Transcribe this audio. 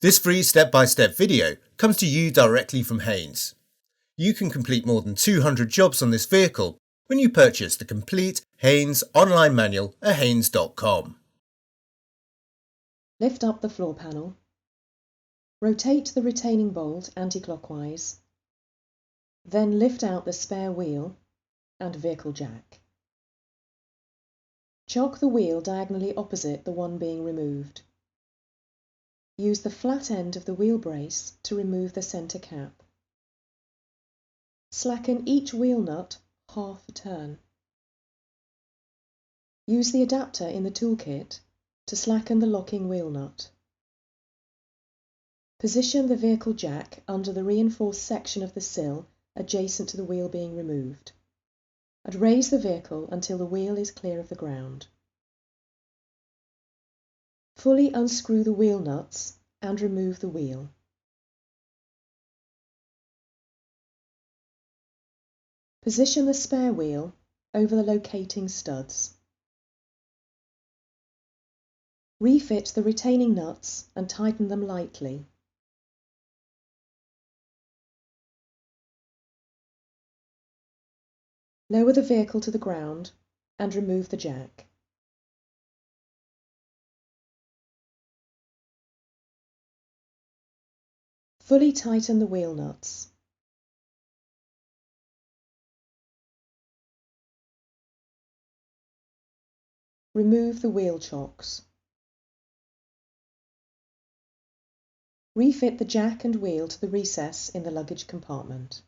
This free step-by-step video comes to you directly from Haynes. You can complete more than 200 jobs on this vehicle when you purchase the complete Haynes online manual at haynes.com. Lift up the floor panel. Rotate the retaining bolt anti-clockwise. Then lift out the spare wheel and vehicle jack. Chock the wheel diagonally opposite the one being removed. Use the flat end of the wheel brace to remove the centre cap. Slacken each wheel nut half a turn. Use the adapter in the toolkit to slacken the locking wheel nut. Position the vehicle jack under the reinforced section of the sill adjacent to the wheel being removed, and raise the vehicle until the wheel is clear of the ground. Fully unscrew the wheel nuts and remove the wheel. Position the spare wheel over the locating studs. Refit the retaining nuts and tighten them lightly. Lower the vehicle to the ground and remove the jack. Fully tighten the wheel nuts. Remove the wheel chocks. Refit the jack and wheel to the recess in the luggage compartment.